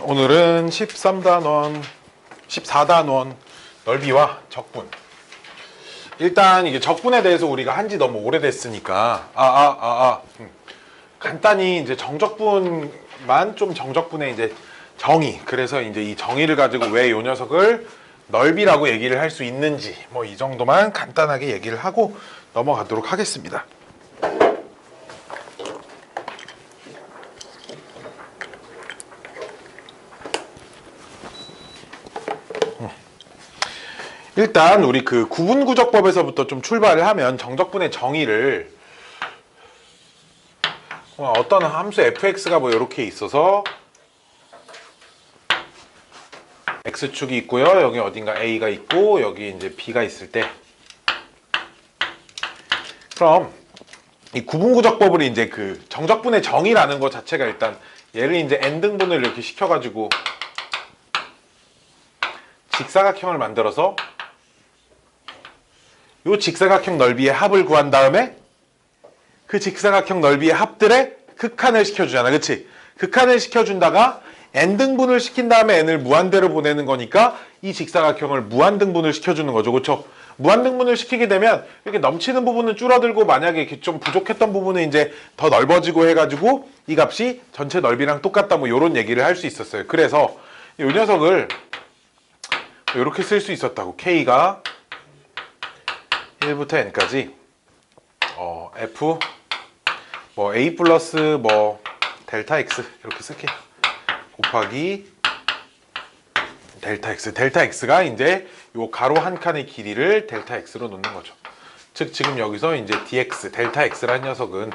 오늘은 13단원, 14단원 넓이와 적분. 일단 이게 적분에 대해서 우리가 한지 너무 오래됐으니까 간단히 이제 정적분만 좀 정적분의 이제 정의, 그래서 이제 이 정의를 가지고 왜 이 녀석을 넓이라고 얘기를 할 수 있는지 뭐 이 정도만 간단하게 얘기를 하고 넘어가도록 하겠습니다. 일단 우리 그 구분구적법에서부터 좀 출발을 하면 정적분의 정의를 어떤 함수 fx가 뭐 이렇게 있어서 x축이 있고요, 여기 어딘가 a가 있고 여기 이제 b가 있을 때, 그럼 이 구분구적법을 이제 그 정적분의 정의라는 것 자체가 일단 얘를 이제 n등분을 이렇게 시켜가지고 직사각형을 만들어서 요 직사각형 넓이의 합을 구한 다음에 그 직사각형 넓이의 합들의 극한을 시켜주잖아, 그치? 극한을 시켜준다가 n등분을 시킨 다음에 n을 무한대로 보내는 거니까 이 직사각형을 무한등분을 시켜주는 거죠, 그쵸? 무한등분을 시키게 되면 이렇게 넘치는 부분은 줄어들고, 만약에 이렇게 좀 부족했던 부분은 이제 더 넓어지고 해가지고 이 값이 전체 넓이랑 똑같다, 뭐 요런 얘기를 할 수 있었어요. 그래서 이 녀석을 이렇게 쓸 수 있었다고. K가 1부터 n까지 f 뭐 a 플러스 뭐 델타 x 이렇게 쓸게요. 곱하기 델타 x. 델타 x가 이제 요 가로 한 칸의 길이를 델타 x로 놓는 거죠. 즉 지금 여기서 이제 dx 델타 x라는 녀석은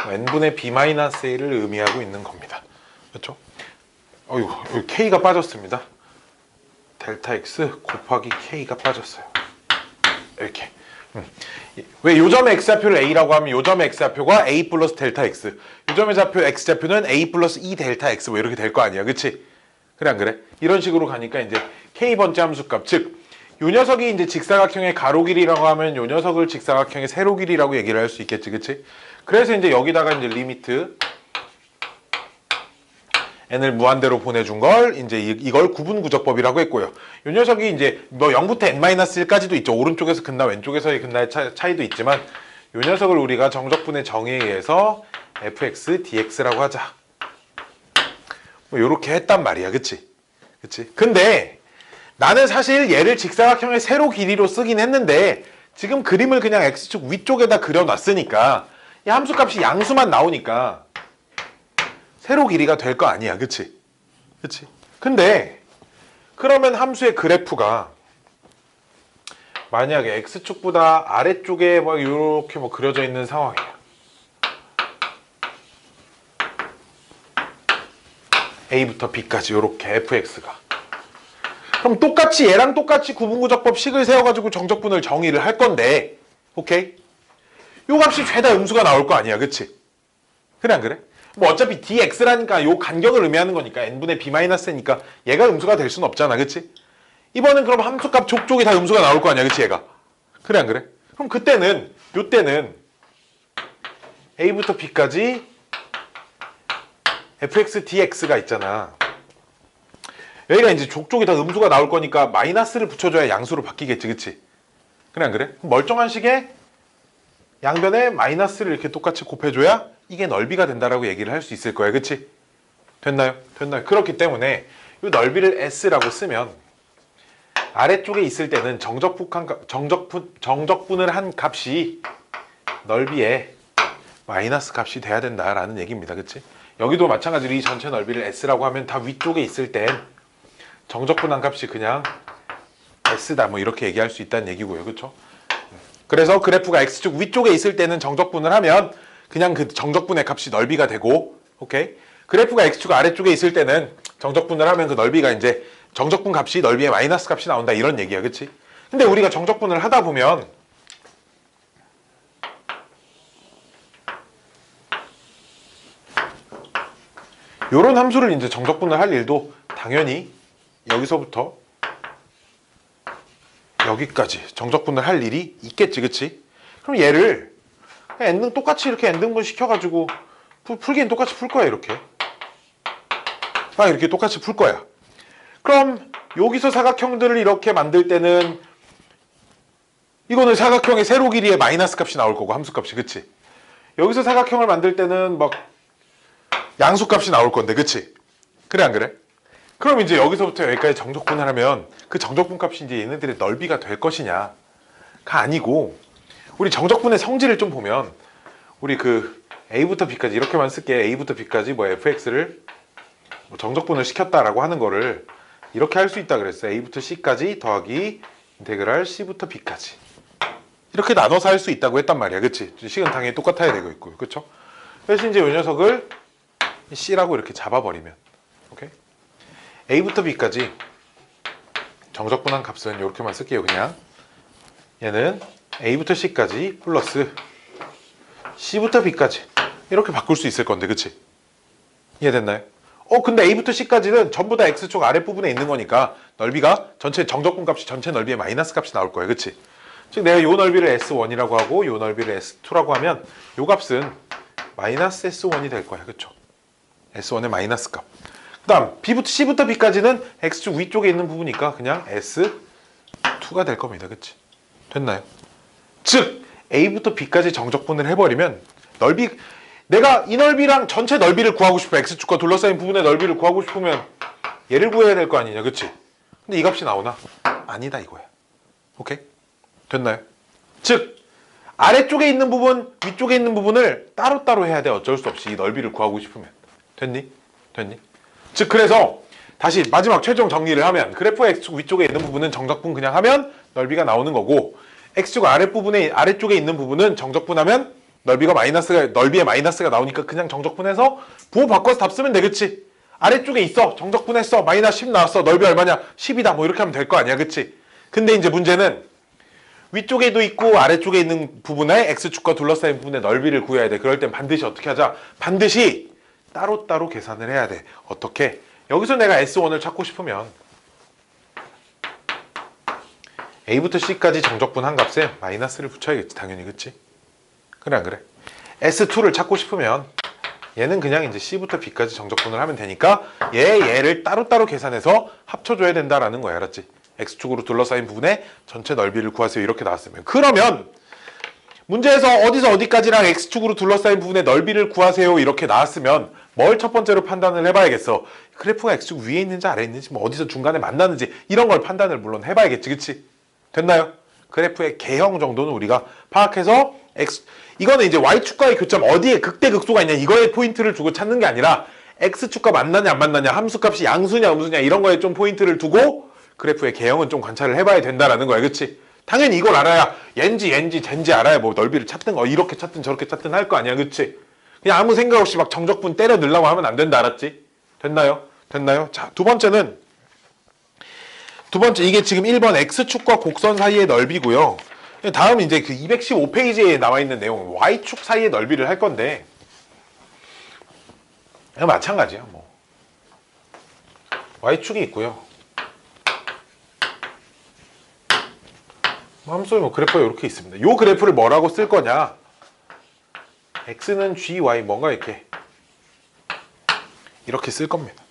n분의 b-a를 의미하고 있는 겁니다. 그렇죠? 여기 k가 빠졌습니다. 델타 x 곱하기 k가 빠졌어요. 이렇게. 왜 요점의 x좌표를 a라고 하면 요점의 x좌표가 a 플러스 델타 x, 요점의 좌표 x좌표는 a 플러스 2 델타 x 뭐 이렇게 될 거 아니야, 그치? 그래 안 그래? 이런 식으로 가니까 이제 k번째 함수값, 즉 요 녀석이 이제 직사각형의 가로 길이라고 하면 요 녀석을 직사각형의 세로 길이라고 얘기를 할 수 있겠지, 그치? 그래서 이제 여기다가 이제 리미트 n을 무한대로 보내준 걸 이제 이걸 구분구적법이라고 했고요. 이 녀석이 이제 뭐 0부터 n-1까지도 있죠. 오른쪽에서 근나 왼쪽에서의 근나의 차이도 있지만 이 녀석을 우리가 정적분의 정의에 의해서 fx dx라고 하자. 뭐 요렇게 했단 말이야, 그치? 그치? 근데 나는 사실 얘를 직사각형의 세로 길이로 쓰긴 했는데 지금 그림을 그냥 x축 위쪽에다 그려놨으니까 이 함수값이 양수만 나오니까 세로 길이가 될 거 아니야, 그치? 그치? 근데 그러면 함수의 그래프가 만약에 x축보다 아래쪽에 뭐 이렇게 뭐 그려져 있는 상황이야. a부터 b까지 이렇게 fx가. 그럼 똑같이 얘랑 똑같이 구분구적법 식을 세워가지고 정적분을 정의를 할 건데, 오케이? 요 값이 죄다 음수가 나올 거 아니야, 그치? 그래 안 그래? 뭐 어차피 dx라니까 요 간격을 의미하는 거니까 n분의 b-ni까 얘가 음수가 될 수는 없잖아, 그치? 이번엔 그럼 함수값 족족이 다 음수가 나올 거 아니야, 그치 얘가? 그래 안 그래? 그럼 그때는 요때는 a부터 b까지 fx dx가 있잖아. 여기가 이제 족족이 다 음수가 나올 거니까 마이너스를 붙여줘야 양수로 바뀌겠지, 그치? 그래 안 그래? 그럼 멀쩡한 식에 양변에 마이너스를 이렇게 똑같이 곱해줘야 이게 넓이가 된다라고 얘기를 할 수 있을 거야, 그치? 됐나요? 됐나요? 그렇기 때문에 이 넓이를 s라고 쓰면 아래쪽에 있을 때는 정적분을 한 값이 넓이에 마이너스 값이 돼야 된다라는 얘기입니다, 그치? 여기도 마찬가지로 이 전체 넓이를 s라고 하면 다 위쪽에 있을 땐 정적분 한 값이 그냥 s다 뭐 이렇게 얘기할 수 있다는 얘기고요, 그쵸? 그래서 그래프가 x축 위쪽에 있을 때는 정적분을 하면 그냥 그 정적분의 값이 넓이가 되고, 오케이? 그래프가 x축 아래쪽에 있을 때는 정적분을 하면 그 넓이가 이제 정적분 값이 넓이의 마이너스 값이 나온다, 이런 얘기야, 그치? 근데 우리가 정적분을 하다 보면 요런 함수를 이제 정적분을 할 일도 당연히 여기서부터 여기까지 정적분을 할 일이 있겠지, 그치? 그럼 얘를 n등 똑같이 이렇게 n등분 시켜가지고 풀기는 똑같이 풀 거야, 이렇게. 막 이렇게 똑같이 풀 거야. 그럼 여기서 사각형들을 이렇게 만들 때는 이거는 사각형의 세로 길이의 마이너스 값이 나올 거고 함수값이, 그치? 여기서 사각형을 만들 때는 막 양수값이 나올 건데, 그치? 그래 안 그래? 그럼 이제 여기서부터 여기까지 정적분을 하면 그 정적분 값이 이제 얘네들의 넓이가 될 것이냐가 아니고, 우리 정적분의 성질을 좀 보면 우리 그 a부터 b까지 이렇게만 쓸게. a부터 b까지 뭐 fx를 뭐 정적분을 시켰다라고 하는 거를 이렇게 할 수 있다 그랬어. a부터 c까지 더하기 인테그랄 c부터 b까지 이렇게 나눠서 할 수 있다고 했단 말이야, 그치? 식은 당연히 똑같아야 되고 있고요, 그쵸? 그래서 이제 이 녀석을 c라고 이렇게 잡아버리면, 오케이? a부터 b까지 정적분한 값은 이렇게만 쓸게요. 그냥 얘는 a부터 c까지 플러스 c부터 b까지 이렇게 바꿀 수 있을 건데, 그치? 이해됐나요? 근데 a부터 c까지는 전부 다 x축 아랫부분에 있는 거니까 넓이가 전체 정적분 값이 전체 넓이의 마이너스 값이 나올 거예요, 그치? 즉 내가 요 넓이를 S1이라고 하고 요 넓이를 S2라고 하면 요 값은 마이너스 S1이 될 거야, 그쵸? S1의 마이너스 값. 그 다음 C부터 B까지는 X축 위쪽에 있는 부분이니까 그냥 S2가 될 겁니다, 그치? 됐나요? 즉 A부터 B까지 정적분을 해버리면 넓이, 내가 이 넓이랑 전체 넓이를 구하고 싶어. X축과 둘러싸인 부분의 넓이를 구하고 싶으면 얘를 구해야 될 거 아니냐, 그치? 근데 이 값이 나오나? 아니다 이거야. 오케이? 됐나요? 즉 아래쪽에 있는 부분, 위쪽에 있는 부분을 따로따로 해야 돼. 어쩔 수 없이 이 넓이를 구하고 싶으면. 됐니? 됐니? 즉 그래서 다시 마지막 최종 정리를 하면 그래프 X축 위쪽에 있는 부분은 정적분 그냥 하면 넓이가 나오는 거고, X축 아래쪽에 있는 부분은 정적분하면 넓이의 마이너스가 나오니까 그냥 정적분해서 부호 바꿔서 답 쓰면 되겠지. 아래쪽에 있어, 정적분했어, 마이너스 10 나왔어, 넓이 얼마냐, 10이다, 뭐 이렇게 하면 될 거 아니야, 그치? 근데 이제 문제는 위쪽에도 있고 아래쪽에 있는 부분에 X축과 둘러싸인 부분의 넓이를 구해야 돼. 그럴 땐 반드시 어떻게 하자? 반드시 따로따로 계산을 해야 돼. 어떻게? 여기서 내가 S1을 찾고 싶으면 A부터 C까지 정적분 한 값에 마이너스를 붙여야겠지, 당연히, 그치? 그래 안 그래? S2를 찾고 싶으면 얘는 그냥 이제 C부터 B까지 정적분을 하면 되니까 얘를 따로따로 계산해서 합쳐줘야 된다라는 거야, 알았지? X축으로 둘러싸인 부분의 전체 넓이를 구하세요, 이렇게 나왔으면. 그러면 문제에서 어디서 어디까지랑 X축으로 둘러싸인 부분의 넓이를 구하세요 이렇게 나왔으면 뭘 첫 번째로 판단을 해봐야겠어? 그래프가 X축 위에 있는지 아래에 있는지, 뭐 어디서 중간에 만나는지, 이런 걸 판단을 물론 해봐야겠지, 그치? 됐나요? 그래프의 개형 정도는 우리가 파악해서 이거는 이제 Y축과의 교점 어디에 극대극소가 있냐, 이거에 포인트를 주고 찾는 게 아니라 X축과 만나냐 안 만나냐, 함수값이 양수냐 음수냐 이런 거에 좀 포인트를 두고 그래프의 개형은 좀 관찰을 해봐야 된다라는 거야, 그치? 당연히 이걸 알아야 옌지 젠지 알아야 뭐 넓이를 찾든 이렇게 찾든 저렇게 찾든 할 거 아니야, 그치? 그냥 아무 생각 없이 막 정적분 때려 넣으려고 하면 안 된다, 알았지? 됐나요? 됐나요? 자, 두 번째 이게 지금 1번 X축과 곡선 사이의 넓이고요. 다음 이제 그 215페이지에 나와 있는 내용 Y축 사이의 넓이를 할 건데 마찬가지야, 뭐 Y축이 있고요. 함수에 뭐 그래프가 이렇게 있습니다. 이 그래프를 뭐라고 쓸 거냐? X는 GY 뭔가 이렇게 쓸 겁니다.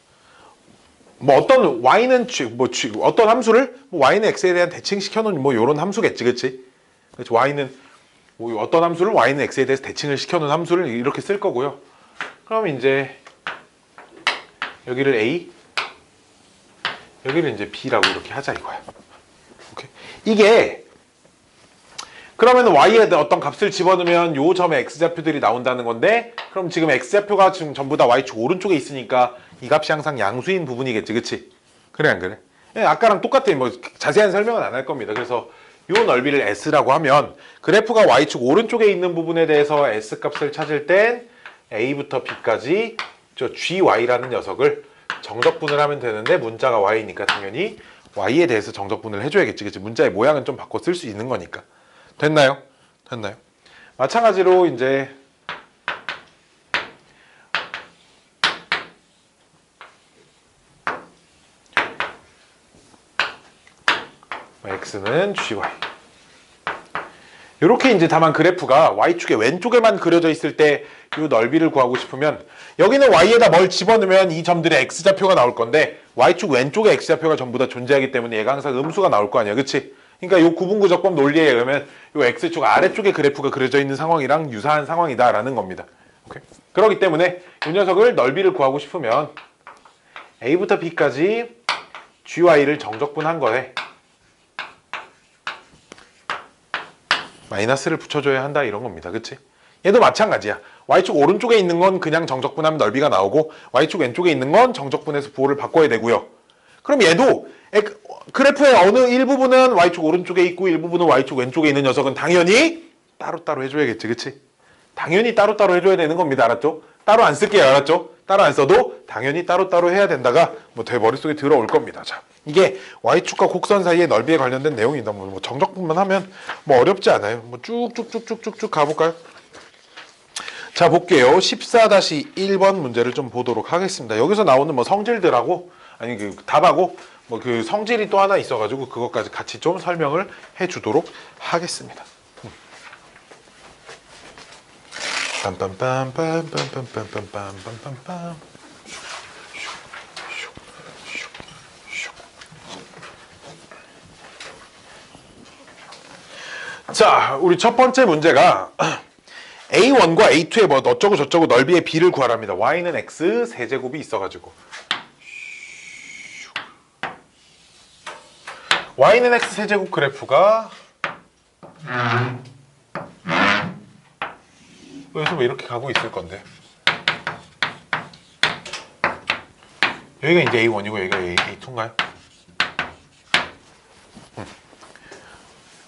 뭐 어떤 Y는 어떤 함수를 뭐 Y는 X에 대한 대칭시켜 놓은 뭐 이런 함수겠지, 그치? 그렇지? Y는 뭐 어떤 함수를 Y는 X에 대해서 대칭을 시켜 놓은 함수를 이렇게 쓸 거고요. 그럼 이제 여기를 A, 여기를 이제 B라고 이렇게 하자 이거야. 오케이? 이게 그러면 Y에 어떤 값을 집어넣으면 요 점에 X좌표들이 나온다는 건데, 그럼 지금 X좌표가 지금 전부 다 Y축 오른쪽에 있으니까 이 값이 항상 양수인 부분이겠지, 그치? 그래 안 그래? 아까랑 똑같아. 뭐 자세한 설명은 안 할 겁니다. 그래서 요 넓이를 S라고 하면 그래프가 Y축 오른쪽에 있는 부분에 대해서 S 값을 찾을 땐 A부터 B까지 저 GY라는 녀석을 정적분을 하면 되는데, 문자가 Y니까 당연히 Y에 대해서 정적분을 해줘야겠지, 그치? 문자의 모양은 좀 바꿔 쓸 수 있는 거니까. 됐나요? 됐나요? 마찬가지로 이제 X는 GY, 이렇게 이제 다만 그래프가 y축의 왼쪽에만 그려져 있을 때 이 넓이를 구하고 싶으면 여기는 y에다 뭘 집어넣으면 이 점들의 x좌표가 나올 건데 y축 왼쪽에 x좌표가 전부 다 존재하기 때문에 얘가 항상 음수가 나올 거 아니야, 그치? 그러니까 이 구분구조법 논리에 의하면 이 x축 아래쪽에 그래프가 그려져 있는 상황이랑 유사한 상황이다라는 겁니다. 오케이? 그렇기 때문에 이 녀석을 넓이를 구하고 싶으면 a부터 b까지 gy를 정적분한 거에 마이너스를 붙여줘야 한다 이런 겁니다. 그치? 얘도 마찬가지야. y축 오른쪽에 있는 건 그냥 정적분하면 넓이가 나오고 y축 왼쪽에 있는 건 정적분해서 부호를 바꿔야 되고요. 그럼 얘도 그래프의 어느 일부분은 y축 오른쪽에 있고 일부분은 y축 왼쪽에 있는 녀석은 당연히 따로따로 해줘야겠지. 그치? 당연히 따로따로 해줘야 되는 겁니다. 알았죠? 따로 안 쓸게요. 알았죠? 따로 안 써도 당연히 따로따로 해야 된다가 뭐 제 머릿속에 들어올 겁니다. 자, 이게 y축과 곡선 사이의 넓이에 관련된 내용이다. 뭐 정적분만 하면 뭐 어렵지 않아요. 뭐 쭉쭉쭉쭉쭉 가볼까요? 자, 볼게요. 14-1번 문제를 좀 보도록 하겠습니다. 여기서 나오는 뭐 성질들하고 아니 그 답하고 뭐 그 성질이 또 하나 있어가지고 그것까지 같이 좀 설명을 해주도록 하겠습니다. 빰빰빰빰빰빰빰빰빰빰빰빰. 자, 우리 첫 번째 문제가 A1과 A2의 뭐 어쩌고 저쩌고 넓이의 b를 구하랍니다. y는 x 세제곱이 있어가지고 y는 x 세제곱 그래프가 여기서 뭐 이렇게 가고 있을 건데 여기가 이제 A1이고 여기가 A2인가요?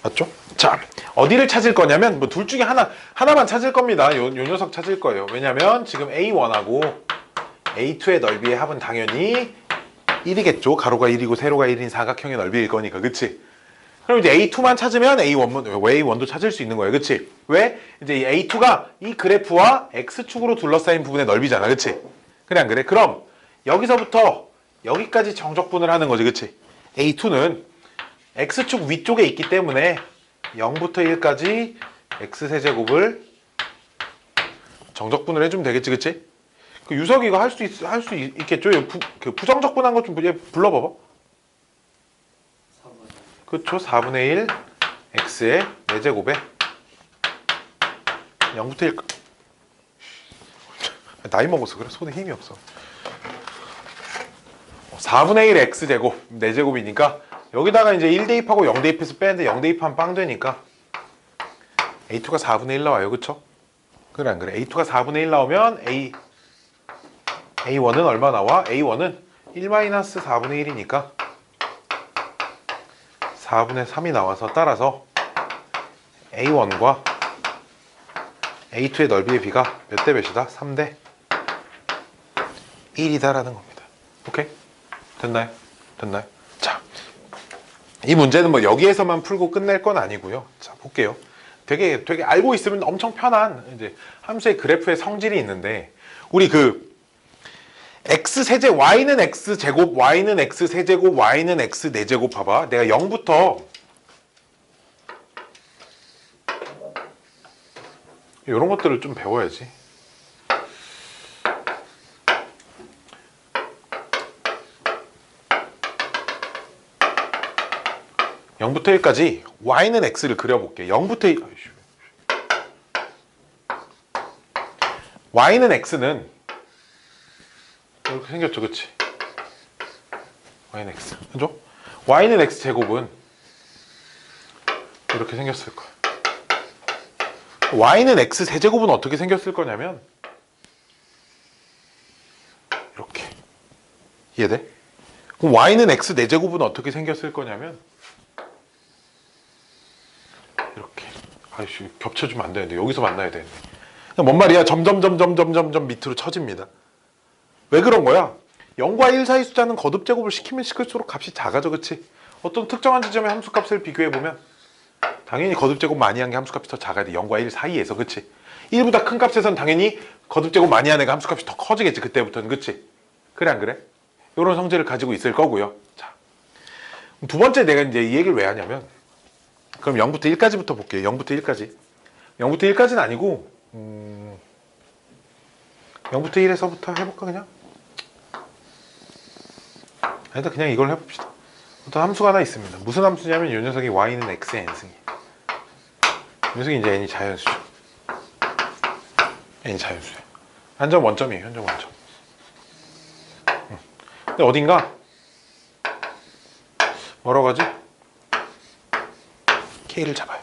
맞죠? 자, 어디를 찾을 거냐면 뭐 둘 중에 하나만 찾을 겁니다. 요 녀석 찾을 거예요. 왜냐면 지금 A1하고 A2의 넓이의 합은 당연히 1이겠죠. 가로가 1이고 세로가 1인 사각형의 넓이일 거니까. 그치? 그럼 이제 A2만 찾으면 A1도 찾을 수 있는 거예요. 그치? 왜? 이제 이 A2가 이 그래프와 X축으로 둘러싸인 부분의 넓이잖아. 그치? 그래 안 그래? 그럼 여기서부터 여기까지 정적분을 하는 거지. 그치? A2는 X축 위쪽에 있기 때문에 0부터 1까지 X세제곱을 정적분을 해주면 되겠지. 그치? 그 유석이가 할 수 있겠죠? 그 부정적분한 것 좀 불러봐봐. 그쵸? 4분의 1 X의 4제곱에 0부터 1 나이 먹어서 그래. 손에 힘이 없어. 4분의 1 X제곱 4제곱이니까 여기다가 이제 1 대입하고 0 대입해서 빼는데 0 대입하면 빵 되니까 A2가 4분의 1 나와요. 그쵸? 그래 안 그래? A2가 4분의 1 나오면 A1은 얼마 나와? A1은 1-4분의 1이니까 4분의 3이 나와서 따라서 A1과 A2의 넓이의 비가 몇 대 몇이다? 3대 1이다라는 겁니다. 오케이? 됐나요? 됐나요? 자, 이 문제는 뭐 여기에서만 풀고 끝낼 건 아니고요. 자, 볼게요. 되게 알고 있으면 엄청 편한 이제 함수의 그래프의 성질이 있는데 우리 그 x 세제 y는 x 제곱 y는 x 세제곱 y는 x 4제곱 봐봐. 내가 0부터 이런 것들을 좀 배워야지. (0부터 1까지) y는 x를 그려볼게. 0부터 1 y는 x는 이렇게 생겼죠, 그치? y는 x, 그죠? y는 x 제곱은 이렇게 생겼을 거야. y는 x 세제곱은 어떻게 생겼을 거냐면 이렇게. 이해돼? 그럼 y는 x 4제곱은 어떻게 생겼을 거냐면 이렇게. 아이씨, 겹쳐주면 안 되는데 여기서 만나야 되는데. 뭔 말이야? 점점 밑으로 쳐집니다. 왜 그런 거야? 0과 1 사이 숫자는 거듭 제곱을 시키면 시킬수록 값이 작아져. 그치? 어떤 특정한 지점의 함수값을 비교해보면 당연히 거듭 제곱 많이 한 게 함수값이 더 작아야 돼. 0과 1 사이에서. 그치? 1보다 큰 값에선 당연히 거듭 제곱 많이 한 애가 함수값이 더 커지겠지. 그때부터는. 그치? 그래 안 그래? 이런 성질을 가지고 있을 거고요. 자, 두 번째 내가 이제 이 얘기를 왜 하냐면 그럼 0부터 1까지부터 볼게요. 0부터 1까지. 0부터 1까지는 아니고 0부터 1에서부터 해볼까 그냥? 아니다, 그냥 이걸 해봅시다. 어떤 함수가 하나 있습니다. 무슨 함수냐면 이 녀석이 y는 x의 n승이. 이 녀석이 이제 n이 자연수죠. n이 자연수예요. 한점 원점이에요. 현점 원점. 근데 어딘가 뭐라고 하지? k를 잡아요.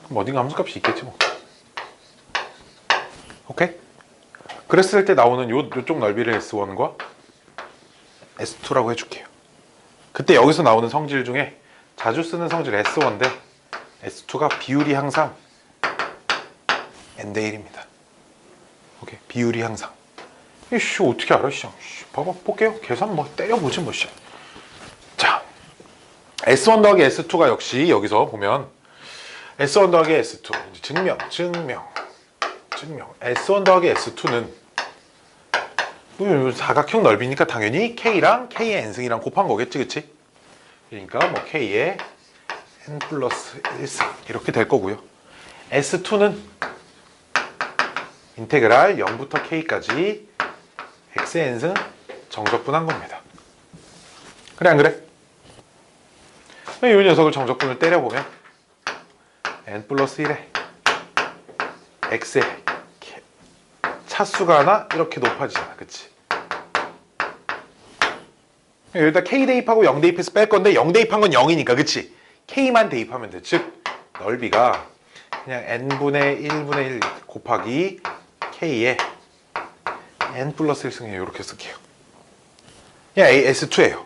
그럼 어딘가 함수값이 있겠지 뭐. 오케이? 그랬을 때 나오는 요쪽 넓이를 S1과 S2라고 해줄게요. 그때 여기서 나오는 성질 중에 자주 쓰는 성질 S1인데 S2가 비율이 항상 N대 1입니다. 오케이? 비율이 항상. 이씨 어떻게 알아? 씨. 봐봐 볼게요. 계산 뭐 때려보지 뭐. 씨. 자, S1 더하기 S2가 역시 여기서 보면 S1 더하기 S2 증명 S1 더하기 S2는 사각형 넓이니까 당연히 K랑 K의 N승이랑 곱한 거겠지, 그치? 그러니까 뭐 K의 N 플러스 1승 이렇게 될 거고요. S2는 인테그랄 0부터 K까지 X의 N승 정적분한 겁니다. 그래 안 그래? 이 녀석을 정적분을 때려보면 N 플러스 1에 X의 차수가 하나 이렇게 높아지잖아, 그치? 여기다 K 대입하고 0 대입해서 뺄 건데 0 대입한 건 0이니까, 그치? K만 대입하면 돼. 즉 넓이가 그냥 N분의 1분의 1 곱하기 K의 N 플러스 1승이에요. 이렇게 쓸게요. 그냥 S2예요.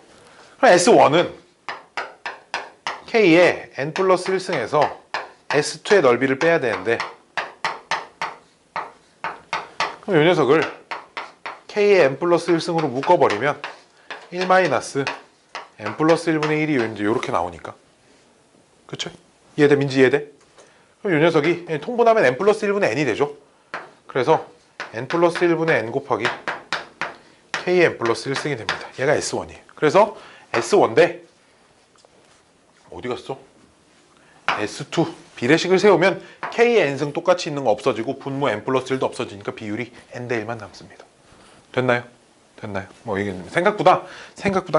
그럼 S1은 K의 N 플러스 1승에서 S2의 넓이를 빼야 되는데, 그럼 이 녀석을 K의 N 플러스 1승으로 묶어버리면 1 마이너스 N 플러스 1분의 1이 이제 이렇게 나오니까. 그쵸? 이해돼? 민지 이해돼? 그럼 이 녀석이 통분하면 N 플러스 1분의 N이 되죠? 그래서 N 플러스 1분의 N 곱하기 K의 N 플러스 1승이 됩니다. 얘가 S1이에요. 그래서 S1대 어디 갔어? S2 비례식을 세우면 K의 N승 똑같이 있는 거 없어지고 분모 N 플러스 1도 없어지니까 비율이 N대 1만 남습니다. 됐나요? 됐나요? 뭐 이게 생각보다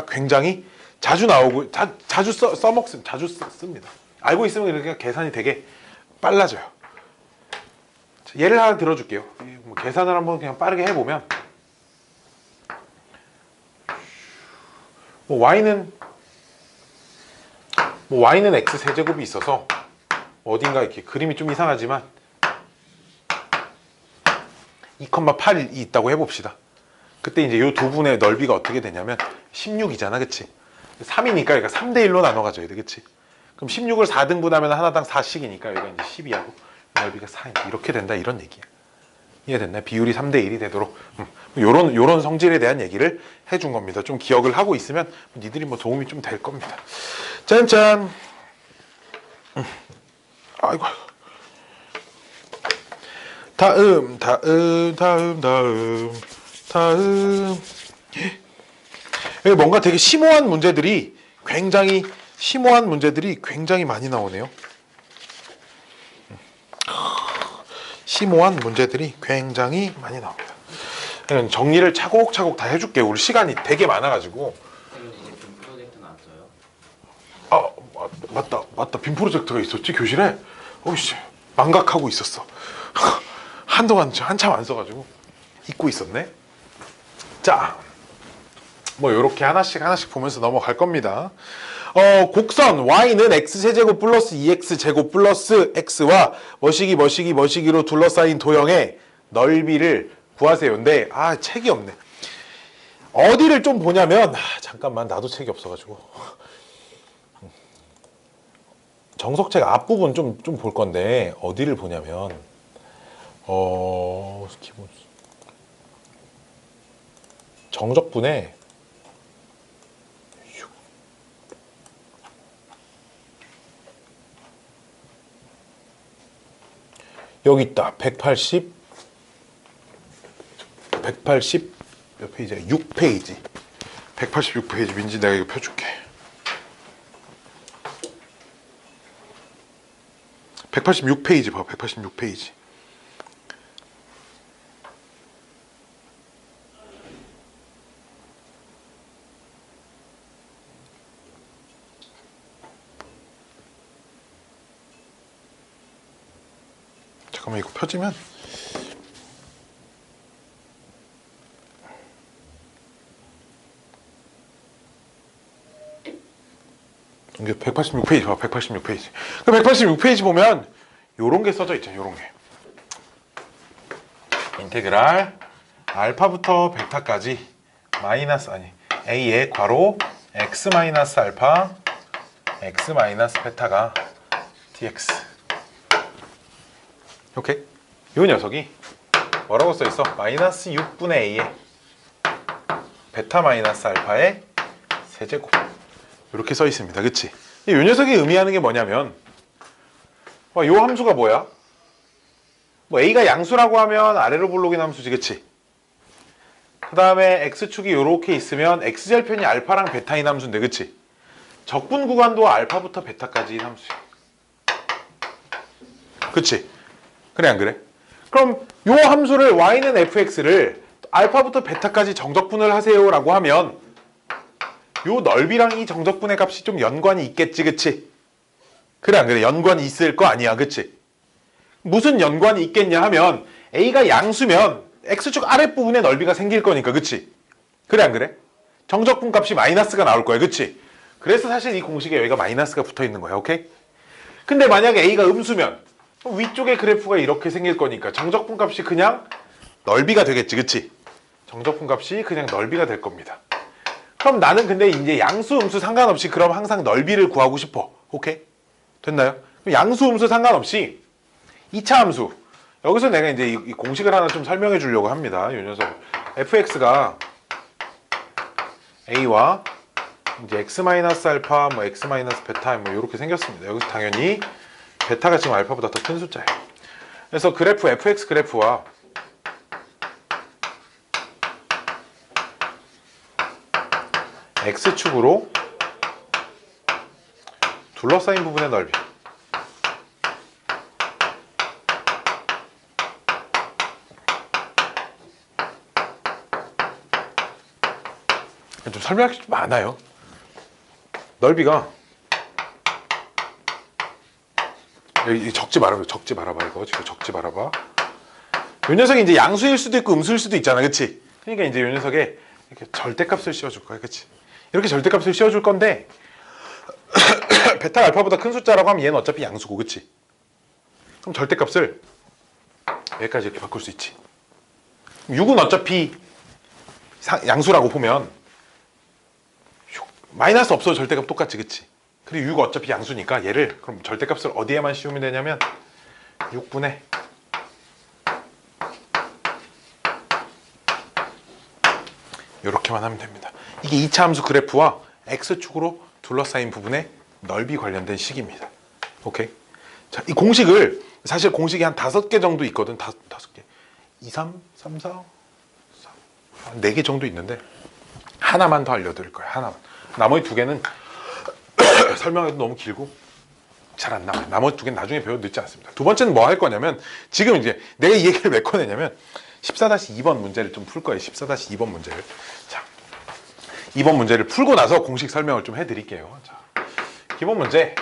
굉장히 자주 나오고 자주 씁니다. 알고 있으면 이렇게 계산이 되게 빨라져요. 예를 하나 들어줄게요. 뭐 계산을 한번 그냥 빠르게 해보면 뭐 y는 x 세제곱이 있어서 어딘가 이렇게 그림이 좀 이상하지만 2,8이 있다고 해봅시다. 그때 이제 이 두 분의 넓이가 어떻게 되냐면 16이잖아, 그치? 3이니까 그러니까 3대 1로 나눠 가져야 돼, 그치? 그럼 16을 4등분하면 하나당 4씩이니까 여기가 이제 12하고 넓이가 4 이렇게 된다, 이런 얘기야. 이해됐나요? 비율이 3대 1이 되도록 요런 성질에 대한 얘기를 해준 겁니다. 좀 기억을 하고 있으면 니들이 뭐 도움이 좀 될 겁니다. 짠짠. 아이고. 다음. 여기 뭔가 되게 심오한 문제들이 굉장히 많이 나오네요. 심오한 문제들이 굉장히 많이 나옵니다. 정리를 차곡차곡 다 해줄게요. 우리 시간이 되게 많아가지고. 이제 빔 프로젝트는 안 써요? 아 맞다. 빔 프로젝트가 있었지 교실에. 어이씨 망각하고 있었어. 한동안 한참 안 써가지고 잊고 있었네. 자, 뭐 요렇게 하나씩 보면서 넘어갈 겁니다. 곡선 y는 x세제곱 플러스 2x제곱 플러스 x와 머시기로 둘러싸인 도형의 넓이를 구하세요. 근데 책이 없네. 어디를 좀 보냐면 잠깐만, 나도 책이 없어가지고 정석책 앞부분 좀 볼 건데 어디를 보냐면 기본 정적분에 여기 있다. 180 몇 페이지야? 6페이지. 186페이지. 민지 내가 이거 펴줄게. 186페이지 봐. 186페이지. 잠깐만 이거 펴지면 이게 186페이지 봐. 186페이지. 그 186페이지 보면 요런 게 써져 있잖아요. 요런 게. 인테그랄 알파부터 베타까지 마이너스 아니 a의 괄호 x 마이너스 알파 x 마이너스 베타가 dx. 오케이. 요 녀석이 뭐라고 써 있어? 마이너스 6분의 a의 베타 마이너스 알파의 세제곱. 이렇게 써 있습니다. 그치? 이 녀석이 의미하는 게 뭐냐면 요 함수가 뭐야? 뭐 a가 양수라고 하면 아래로 볼록인 함수지. 그치? 그 다음에 x축이 요렇게 있으면 x절편이 알파랑 베타인 함수인데 그치? 적분 구간도 알파부터 베타까지인 함수야. 그치? 그래 안 그래? 그럼 요 함수를 y는 fx를 알파부터 베타까지 정적분을 하세요 라고 하면 요 넓이랑 이 정적분의 값이 좀 연관이 있겠지. 그치? 그래 안 그래? 연관이 있을 거 아니야. 그치? 무슨 연관이 있겠냐 하면 a가 양수면 x축 아랫부분에 넓이가 생길 거니까. 그치? 그래 안 그래? 정적분 값이 마이너스가 나올 거야. 그치? 그래서 사실 이 공식에 여기가 마이너스가 붙어 있는 거야. 오케이? 근데 만약에 a가 음수면 위쪽에 그래프가 이렇게 생길 거니까 정적분 값이 그냥 넓이가 되겠지. 그치? 정적분 값이 그냥 넓이가 될 겁니다. 그럼 나는 근데 이제 양수 음수 상관없이 그럼 항상 넓이를 구하고 싶어. 오케이? 됐나요? 그럼 양수 음수 상관없이 2차 함수 여기서 내가 이제 이 공식을 하나 좀 설명해 주려고 합니다. 이 녀석 fx가 a와 이제 x 마이너스 알파 뭐 x 마이너스 베타 뭐 이렇게 생겼습니다. 여기서 당연히 베타가 지금 알파보다 더 큰 숫자예요. 그래서 그래프 fx 그래프와 x축으로 둘러싸인 부분의 넓이 좀 설명할 게 좀 많아요. 넓이가 여기 적지 말아봐. 적지 말아봐. 이거 지금 적지 말아봐. 요 녀석이 이제 양수일 수도 있고 음수일 수도 있잖아. 그치? 그러니까 이제 요 녀석에 이렇게 절대값을 씌워줄 거야. 그치? 이렇게 절대값을 씌워줄 건데 베타 알파보다 큰 숫자라고 하면 얘는 어차피 양수고. 그치? 그럼 절대값을 여기까지 이렇게 바꿀 수 있지. 6은 어차피 양수라고 보면 마이너스 없어도 절대값 똑같지. 그치? 그리고 6은 어차피 양수니까 얘를 그럼 절대값을 어디에만 씌우면 되냐면 6분의 이렇게만 하면 됩니다. 이게 2차 함수 그래프와 x축으로 둘러싸인 부분의 넓이 관련된 식입니다. 오케이? 자, 이 공식을 사실 공식이 한 5개 정도 있거든. 5개. 2, 3, 3, 4, 4, 4개 정도 있는데 하나만 더 알려드릴 거예요. 하나만. 나머지 2개는 설명해도 너무 길고 잘 안 나와요. 나머지 2개는 나중에 배워도 늦지 않습니다. 두 번째는 뭐 할 거냐면 지금 이제 내가 이 얘기를 왜 꺼내냐면 14-2번 문제를 좀 풀 거예요. 14-2번 문제를. 자, 2번 문제를 풀고 나서 공식 설명을 좀 해드릴게요. 자, 기본 문제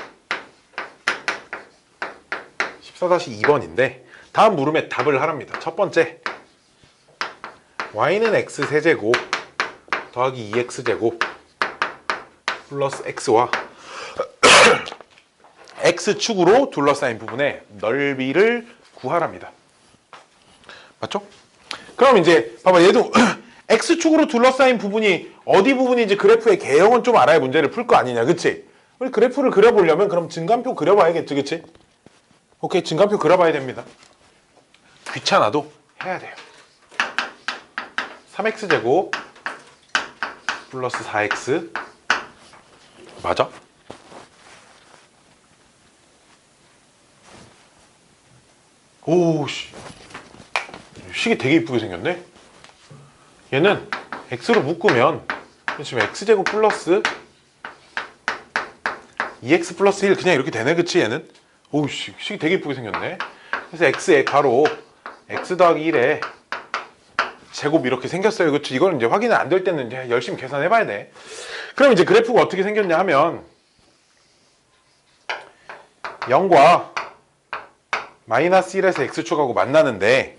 14-2번인데 다음 물음에 답을 하랍니다. 첫 번째, y는 x 세제곱 더하기 2x제곱 플러스 x와 x축으로 둘러싸인 부분의 넓이를 구하랍니다. 맞죠? 그럼 이제 봐봐, 얘도 x축으로 둘러싸인 부분이 어디 부분인지 그래프의 개형은 좀 알아야 문제를 풀 거 아니냐. 그치? 우리 그래프를 그려보려면 그럼 증간표 그려봐야겠지. 그치? 오케이, 증간표 그려봐야 됩니다. 귀찮아도 해야 돼요. 3x제곱 플러스 4x 맞아? 오씨, 식이 되게 이쁘게 생겼네. 얘는 x로 묶으면 지금 x제곱 플러스 2x 플러스 1 그냥 이렇게 되네. 그치? 얘는 오우 식이 되게 이쁘게 생겼네. 그래서 x에 가로 x 더하기 1에 제곱 이렇게 생겼어요. 그렇죠? 이거는 이제 확인이 안 될 때는 이제 열심히 계산해 봐야 돼. 그럼 이제 그래프가 어떻게 생겼냐 하면 0과 마이너스 1에서 x축하고 만나는데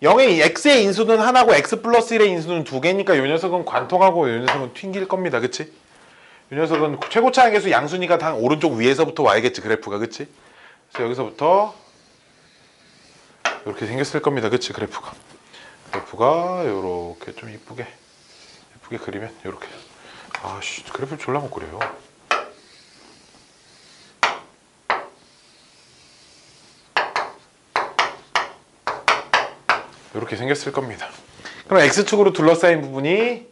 0의 x의 인수는 하나고 x 플러스 1의 인수는 두 개니까 이 녀석은 관통하고 이 녀석은 튕길 겁니다. 그치? 이 녀석은 최고차 항계수 양수니까 다 오른쪽 위에서부터 와야겠지. 그래프가. 그치? 그래서 여기서부터 이렇게 생겼을 겁니다. 그치? 그래프가 이렇게 좀 이쁘게 그리면 이렇게. 아씨 그래프 졸라 못 그려요. 이렇게 생겼을 겁니다. 그럼 x축으로 둘러싸인 부분이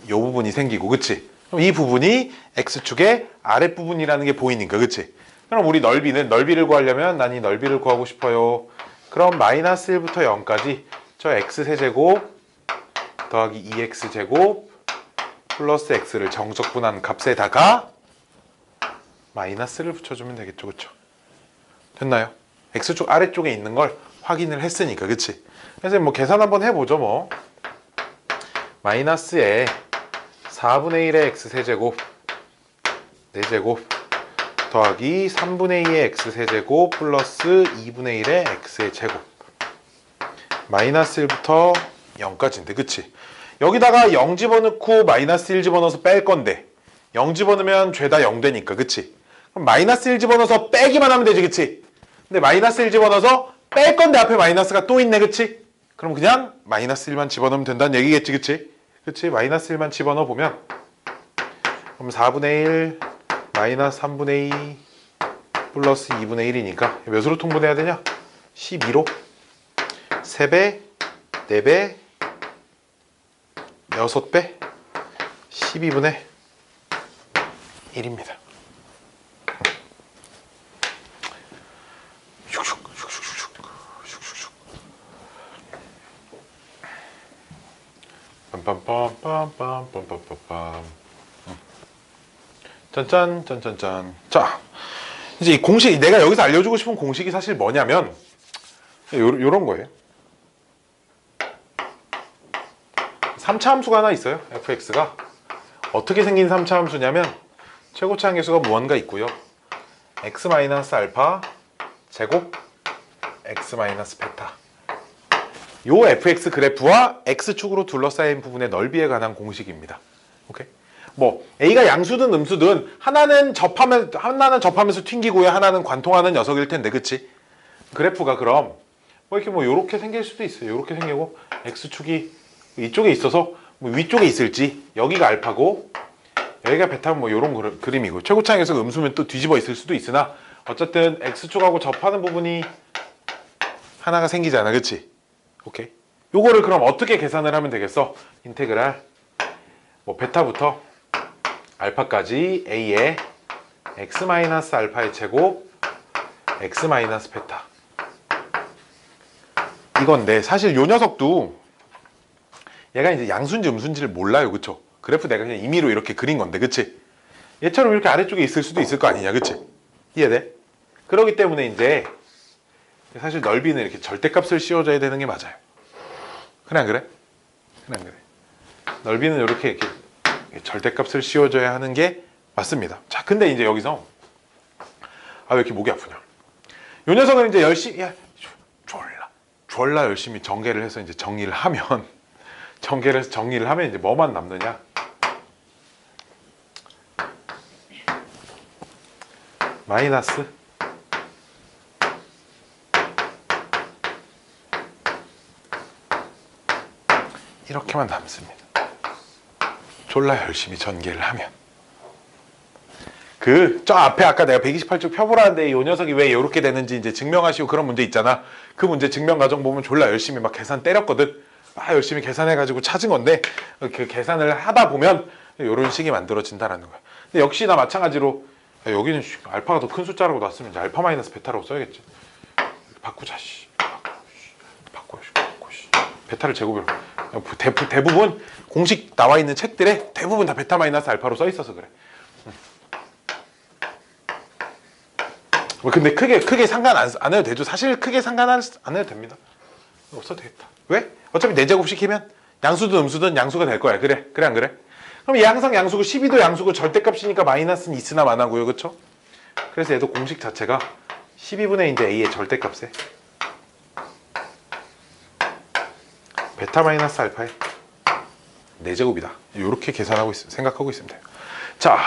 이 부분이 생기고, 그치? 그럼 이 부분이 x축의 아랫부분이라는 게 보이니까, 그치? 그럼 우리 넓이를 구하려면 난 이 넓이를 구하고 싶어요. 그럼 마이너스 1부터 0까지 저 x세제곱 더하기 2x제곱 플러스 x를 정적분한 값에다가 마이너스를 붙여주면 되겠죠. 그쵸? 됐나요? x축 아래쪽에 있는 걸 확인을 했으니까. 그치? 그래서 뭐 계산 한번 해보죠. 뭐 마이너스에 4분의 1의 x세제곱 4제곱 더하기 3분의 2의 x세제곱 플러스 2분의 1의 x의 제곱 마이너스 1부터 0까지인데, 그치? 여기다가 0 집어넣고 마이너스 1 집어넣어서 뺄 건데 0 집어넣으면 죄다 0 되니까, 그치? 그럼 마이너스 1 집어넣어서 빼기만 하면 되지, 그치? 근데 마이너스 1 집어넣어서 뺄 건데 앞에 마이너스가 또 있네, 그치? 그럼 그냥 마이너스 1만 집어넣으면 된다는 얘기겠지, 그치? 그치? 마이너스 1만 집어넣어 보면 그럼 4분의 1 마이너스 3분의 2 플러스 2분의 1이니까 몇으로 통분해야 되냐? 12로 3배, 4배, 6배, 12분의 1입니다. 빰빰빰빰빰빰빰빰빰 짠짠. 자, 이제 이 공식, 내가 여기서 알려주고 싶은 공식이 사실 뭐냐면 요런 거예요. 3차 함수가 하나 있어요. fx가 어떻게 생긴 3차 함수냐면 최고차 항계수가 무언가 있고요. x-알파 제곱 x-베타. 요 fx 그래프와 x축으로 둘러싸인 부분의 넓이에 관한 공식입니다. 오케이? 뭐 a가 양수든 음수든 하나는 접하면서 튕기고요, 하나는 관통하는 녀석일 텐데, 그치? 그래프가 그럼 뭐 이렇게 뭐 요렇게 생길 수도 있어요. 요렇게 생기고 x축이 이쪽에 있어서 뭐 위쪽에 있을지, 여기가 알파고 여기가 베타면 뭐 요런 그림이고, 최고차항에서 음수면 또 뒤집어 있을 수도 있으나 어쨌든 x축하고 접하는 부분이 하나가 생기잖아, 그치? 오케이. 요거를 그럼 어떻게 계산을 하면 되겠어? 인테그랄 뭐 베타부터 알파까지 a의 x-알파의 제곱 x-베타 이건데, 사실 요 녀석도 얘가 이제 양수인지 음수인지를 몰라요, 그쵸? 그래프 내가 그냥 임의로 이렇게 그린 건데, 그치? 얘처럼 이렇게 아래쪽에 있을 수도 있을 거 아니냐, 그치? 이해돼? 그러기 때문에 이제 사실 넓이는 이렇게 절대값을 씌워줘야 되는 게 맞아요. 그래 안 그래? 그래 안 그래? 넓이는 이렇게 절대값을 씌워줘야 하는 게 맞습니다. 자, 근데 이제 여기서 왜 이렇게 목이 아프냐? 요 녀석은 이제 열심히 졸라 열심히 전개를 해서 이제 정리를 하면 이제 뭐만 남느냐? 마이너스 이렇게만 남습니다. 졸라 열심히 전개를 하면 저 앞에 아까 내가 128쪽 펴보라는데 이 녀석이 왜 이렇게 되는지 이제 증명하시고 그런 문제 있잖아. 그 문제 증명 과정 보면 졸라 열심히 막 계산 때렸거든. 열심히 계산해가지고 찾은 건데 그 계산을 하다 보면 이런 식이 만들어진다라는 거야. 근데 역시나 마찬가지로 여기는 알파가 더 큰 숫자라고 놨으면 이제 알파 마이너스 베타라고 써야겠지. 바꾸자 씨. 바꿔 씨. 베타를 제곱으로. 대부분 공식 나와 있는 책들에 대부분 다 베타 마이너스 알파로 써 있어서 그래. 근데 크게 상관 안 해도 되죠. 사실 크게 상관 안 해도 됩니다. 없어도 되겠다. 왜? 어차피 4제곱 시키면 양수든 음수든 양수가 될 거야. 그래 안 그래? 그럼 얘 항상 양수고 12도 양수고 절대값이니까 마이너스는 있으나 마나고요. 그쵸? 그래서 얘도 공식 자체가 12분의 이제 a의 절대값에 베타 마이너스 알파의 4제곱이다. 이렇게 계산하고 생각하고 있으면 돼요. 자,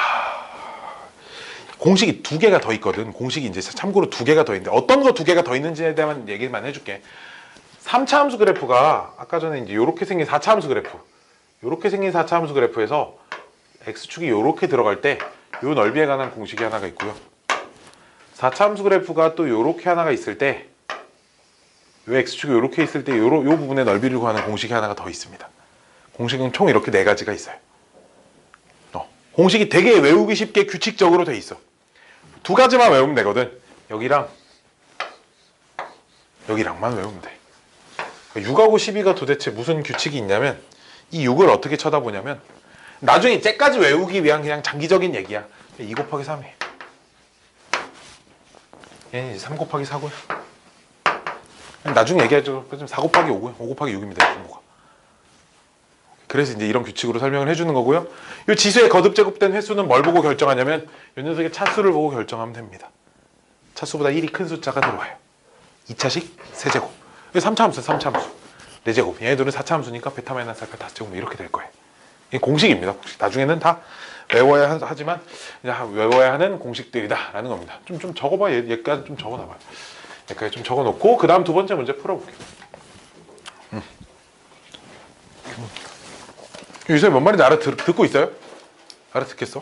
공식이 2개가 더 있거든. 공식이 이제 참고로 2개가 더 있는데 어떤 거 2개가 더 있는지에 대한 얘기만 해줄게. 3차 함수 그래프가 아까 전에 이제 이렇게 생긴 4차 함수 그래프, 이렇게 생긴 4차 함수 그래프에서 x축이 이렇게 들어갈 때 이 넓이에 관한 공식이 하나가 있고요. 4차 함수 그래프가 또 이렇게 하나가 있을 때, 이 x축이 이렇게 있을 때 이 부분의 넓이를 구하는 공식이 하나가 더 있습니다. 공식은 총 이렇게 4가지가 있어요. 공식이 되게 외우기 쉽게 규칙적으로 돼 있어. 2가지만 외우면 되거든. 여기랑 여기랑만 외우면 돼. 6하고 12가 도대체 무슨 규칙이 있냐면, 이 6을 어떻게 쳐다보냐면, 나중에 쟤까지 외우기 위한 그냥 장기적인 얘기야. 2 곱하기 3이, 얘는 이제 3 곱하기 4고요. 나중에 얘기하죠. 4 곱하기 5고요. 5 곱하기 6입니다. 분모가. 그래서 이제 이런 규칙으로 설명을 해주는 거고요. 이 지수의 거듭 제곱된 횟수는 뭘 보고 결정하냐면, 이 녀석의 차수를 보고 결정하면 됩니다. 차수보다 1이 큰 숫자가 들어와요. 2차식 세제곱. 3차 함수, 3차 함수 4제곱. 얘네들은 4차 함수니까 베타 마이너스 알파 5제곱 이렇게 될 거예요. 이게 공식입니다. 공식. 나중에는 다 외워야 하지만 외워야 하는 공식들이다 라는 겁니다. 좀 적어봐. 얘까지 좀 적어놔봐요. 얘까지 좀 적어놓고 그 다음 2번째 문제 풀어볼게요. 유선이 뭔 말인지 듣고 있어요? 알아듣겠어?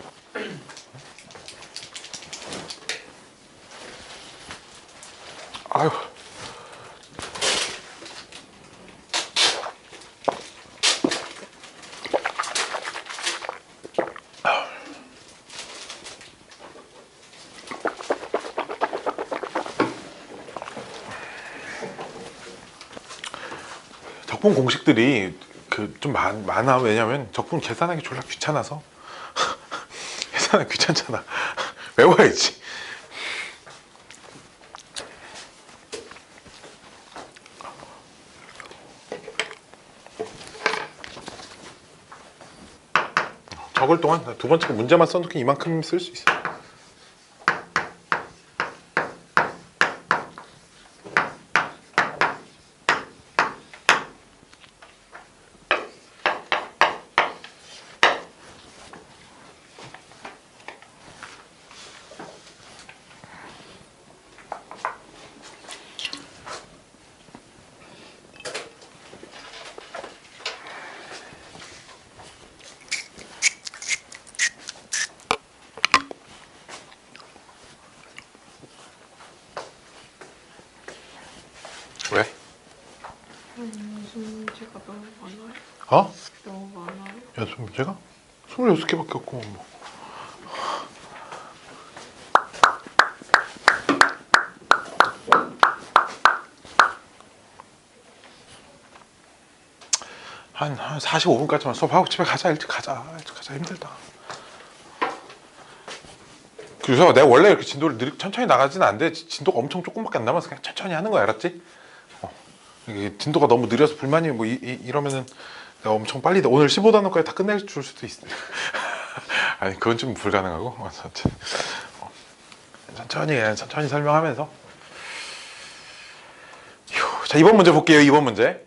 아유. 적분 공식들이 좀 많아. 왜냐면 적분 계산하기 졸라 귀찮아서. 계산하기 귀찮잖아. 외워야지. 적을 동안 2번째 거 문제만 써놓기 이만큼 쓸 수 있어. 왜? 무슨 문제가 너무 많아요? 어? 너무 많아요? 연습 문제가? 26개밖에 없고 뭐. 한 45분까지만 수업하고 집에 가자. 일찍 가자. 힘들다. 그래서 내가 원래 이렇게 진도를 천천히 나가지는 않는데, 진도가 엄청 조금밖에 안 남아서 그냥 천천히 하는 거야. 알았지? 이게 진도가 너무 느려서 불만이 뭐 이러면은 내가 엄청 빨리 오늘 15단원까지 다 끝낼 줄 수도 있어. 아니 그건 좀 불가능하고. 천천히 설명하면서. 자, 2번 문제 볼게요. 2번 문제.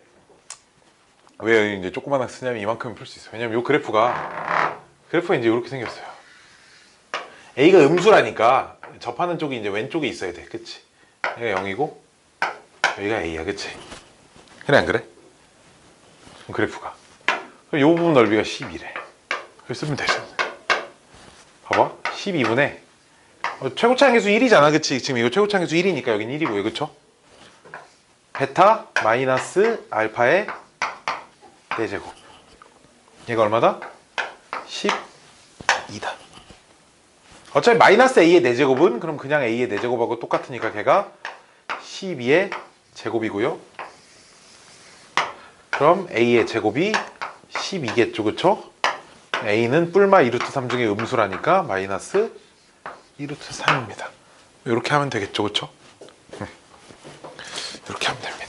왜 이제 조그만 학 쓰냐면 이만큼 풀 수 있어요. 왜냐면 이 그래프가 이제 이렇게 생겼어요. A가 음수라니까 접하는 쪽이 이제 왼쪽에 있어야 돼. 그치? 얘가 0이고 여기가 A야. 그치? 그래 안 그래? 그래프가 이 부분 넓이가 12래. 그걸 쓰면 되죠. 봐봐. 12분의 최고차 항계수 1이잖아. 그치? 지금 이거 최고차 항계수 1이니까 여긴 1이고요. 그쵸? 베타 마이너스 알파의 4제곱. 얘가 얼마다? 12다. 어차피 마이너스 a의 4제곱은 그럼 그냥 a의 4제곱하고 똑같으니까 걔가 12의 제곱이고요. 그럼 a의 제곱이 12겠죠. 그쵸? a는 뿔마 2루트 3 중에 음수라니까 마이너스 2루트 3입니다. 이렇게 하면 되겠죠, 그렇죠? 이렇게 하면 됩니다.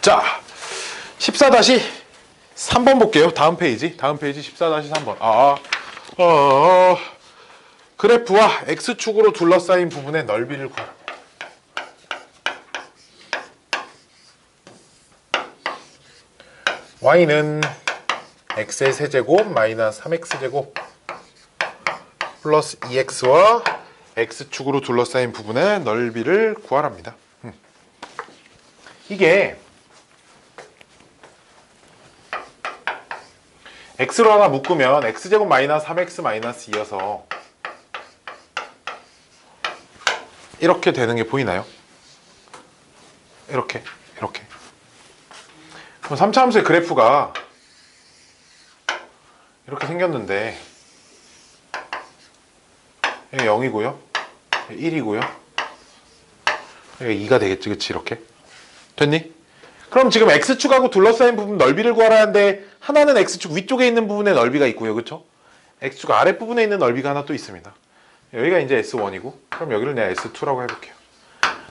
자, 14-3번 볼게요. 다음 페이지 14-3번. 그래프와 X축으로 둘러싸인 부분의 넓이를 구하라. Y는 X의 세제곱 마이너스 3X제곱 플러스 2X와 X축으로 둘러싸인 부분의 넓이를 구하랍니다. 이게 X로 하나 묶으면 X제곱 마이너스 3X 마이너스 2여서 이렇게 되는 게 보이나요? 이렇게 그럼 3차 함수의 그래프가 이렇게 생겼는데 여기 0이고요 1이고요 여기 2가 되겠지, 그치? 이렇게 됐니? 그럼 지금 X축하고 둘러싸인 부분 넓이를 구하라는데 하나는 X축 위쪽에 있는 부분의 넓이가 있고요, 그쵸? X축 아랫부분에 있는 넓이가 하나 또 있습니다. 여기가 이제 S1이고 그럼 여기를 내가 S2라고 해볼게요.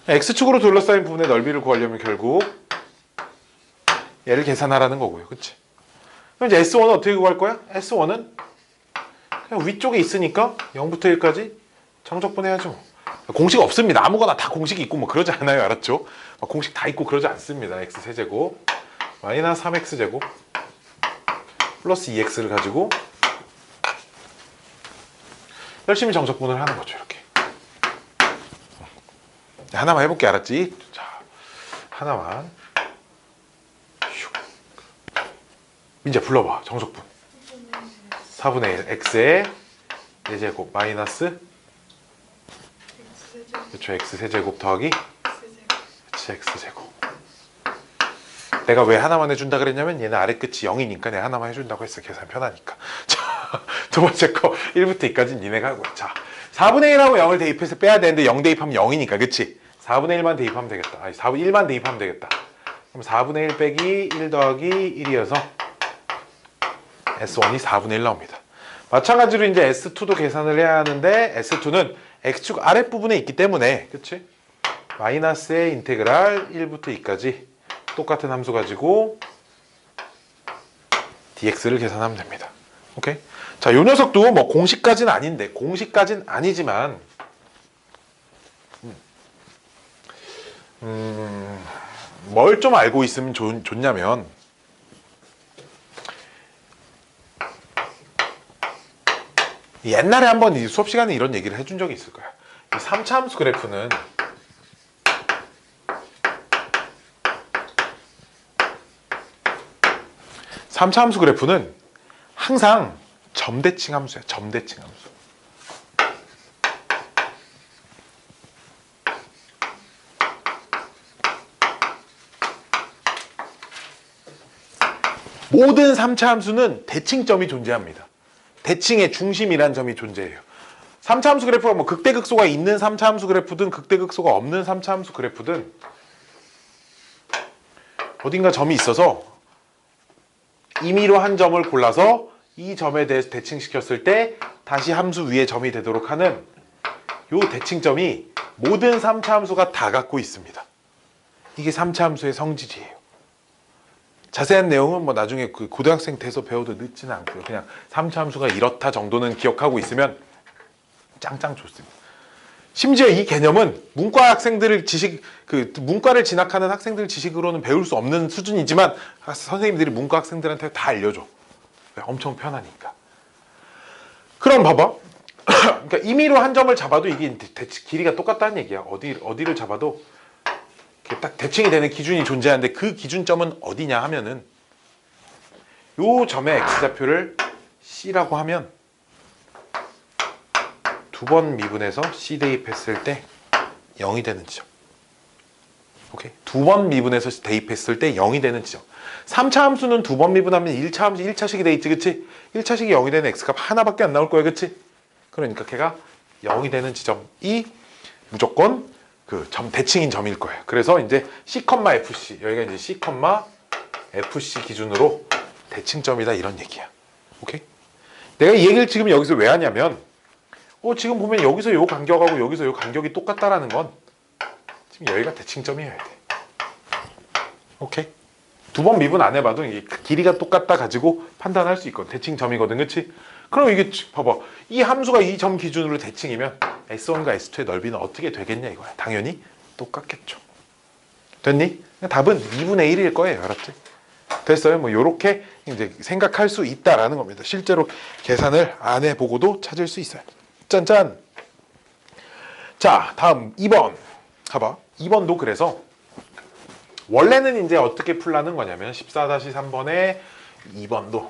X축으로 둘러싸인 부분의 넓이를 구하려면 결국 얘를 계산하라는 거고요, 그치? 그럼 이제 S1은 어떻게 구할 거야? S1은 그냥 위쪽에 있으니까 0부터 1까지 정적분해야죠. 공식 없습니다. 아무거나 다 공식이 있고 뭐 그러지 않아요, 알았죠? 공식 다 있고 그러지 않습니다. X세제곱 마이너스 3X제곱 플러스 2X를 가지고 열심히 정적분을 하는 거죠, 이렇게. 하나만 해볼게, 알았지? 자, 하나만. 민재 불러봐, 정적분. 4분의 1 X의 4제곱 마이너스 그렇죠, X세제곱 더하기 X제곱. 내가 왜 하나만 해준다 그랬냐면 얘는 아래 끝이 0이니까 내가 하나만 해준다고 했어. 계산 편하니까. 자, 두 번째 거 1부터 2까지는 니네가 하고. 자, 4분의 1하고 0을 대입해서 빼야 되는데 0 대입하면 0이니까, 그치? 4분의 1만 대입하면 되겠다. 아니, 4분의 1만 대입하면 되겠다. 그럼 4분의 1 빼기 1 더하기 1이어서 S1이 4분의 1 나옵니다. 마찬가지로 이제 S2도 계산을 해야 하는데 S2는 X축 아랫부분에 있기 때문에, 그치? 마이너스의 인테그랄 1부터 2까지 똑같은 함수 가지고 dx를 계산하면 됩니다. 오케이? 자, 요 녀석도 뭐 공식까지는 아닌데, 공식까지는 아니지만 뭘 좀 알고 있으면 좋냐면 옛날에 한번 이 수업 시간에 이런 얘기를 해준 적이 있을 거야. 이 3차 함수 그래프는 항상 점대칭 함수야. 점대칭 함수. 모든 3차 함수는 대칭점이 존재합니다. 대칭의 중심이란 점이 존재해요. 3차 함수 그래프가 뭐 극대극소가 있는 3차 함수 그래프든 극대극소가 없는 3차 함수 그래프든 어딘가 점이 있어서 임의로 한 점을 골라서 이 점에 대해서 대칭시켰을 때 다시 함수 위에 점이 되도록 하는 이 대칭점이 모든 3차 함수가 다 갖고 있습니다. 이게 3차 함수의 성질이에요. 자세한 내용은 뭐 나중에 그 고등학생 돼서 배워도 늦지는 않고요. 그냥 3차 함수가 이렇다 정도는 기억하고 있으면 짱짱 좋습니다. 심지어 이 개념은 문과 학생들을 문과를 진학하는 학생들 지식으로는 배울 수 없는 수준이지만 선생님들이 문과 학생들한테 다 알려줘. 엄청 편하니까. 그럼 봐봐. 그러니까 임의로 한 점을 잡아도 이게 길이가 똑같다는 얘기야. 어디를 잡아도 딱 대칭이 되는 기준이 존재하는데 그 기준점은 어디냐 하면은 요 점의 x좌표를 c라고 하면 두 번 미분해서 c 대입했을 때 0이 되는 지점. 오케이? 두 번 미분해서 대입했을 때 0이 되는 지점. 3차 함수는 두 번 미분하면 1차 함수 1차식이 돼 있지, 그치? 1차식이 0이 되는 x값 하나밖에 안 나올 거야, 그치? 그러니까 걔가 0이 되는 지점이 무조건 그 대칭인 점일 거예요. 그래서 이제 C, FC 여기가 이제 C, FC 기준으로 대칭점이다 이런 얘기야. 오케이? 내가 이 얘기를 지금 여기서 왜 하냐면 지금 보면 여기서 요 간격하고 여기서 요 간격이 똑같다라는 건 지금 여기가 대칭점이어야 돼. 오케이? 두 번 미분 안 해봐도 이게 길이가 똑같다 가지고 판단할 수 있거든. 대칭점이거든, 그렇지? 그럼 이게 봐봐, 이 함수가 이 점 기준으로 대칭이면 S1과 S2의 넓이는 어떻게 되겠냐 이거야. 당연히 똑같겠죠. 됐니? 답은 2분의 1일 거예요, 알았지? 됐어요? 뭐 요렇게 이제 생각할 수 있다라는 겁니다. 실제로 계산을 안 해보고도 찾을 수 있어요. 짠짠. 자, 다음 2번 가봐. 2번도 그래서 원래는 이제 어떻게 풀라는 거냐면 14-3번에 2번도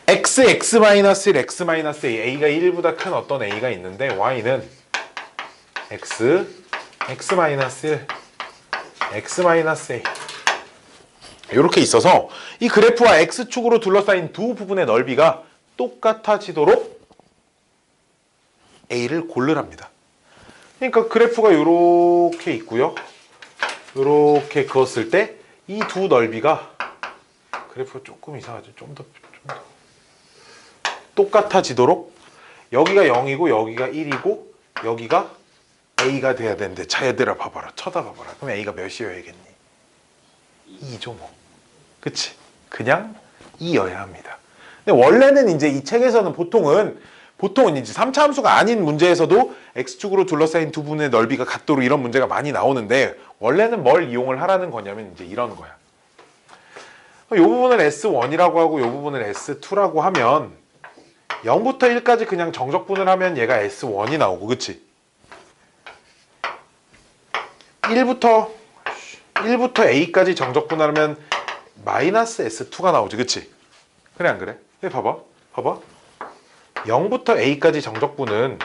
x, x-1, x-a, a가 1보다 큰 어떤 a가 있는데 y는 x, x-1, x-a 이렇게 있어서 이 그래프와 x축으로 둘러싸인 두 부분의 넓이가 똑같아지도록 a를 고르랍니다. 그러니까 그래프가 이렇게 있고요. 이렇게 그었을 때 이 두 넓이가 그래프가 조금 이상하죠. 좀 더 똑같아지도록 여기가 0이고 여기가 1이고 여기가 a가 돼야 되는데 자 얘들아 봐봐라. 쳐다봐봐라. 그럼 a가 몇이어야겠니? 2죠 뭐. 그치? 그냥 2여야 합니다. 근데 원래는 이제 이 책에서는 보통은 이제 3차 함수가 아닌 문제에서도 x축으로 둘러싸인 두 분의 넓이가 같도록 이런 문제가 많이 나오는데 원래는 뭘 이용을 하라는 거냐면 이제 이런 거야. 이 부분을 S1이라고 하고 이 부분을 S2라고 하면 0부터 1까지 그냥 정적분을 하면 얘가 S1이 나오고 그치? 1부터 A까지 정적분하면 마이너스 S2가 나오지 그치? 그래 안 그래? 근데 봐봐 0부터 A까지 정적분은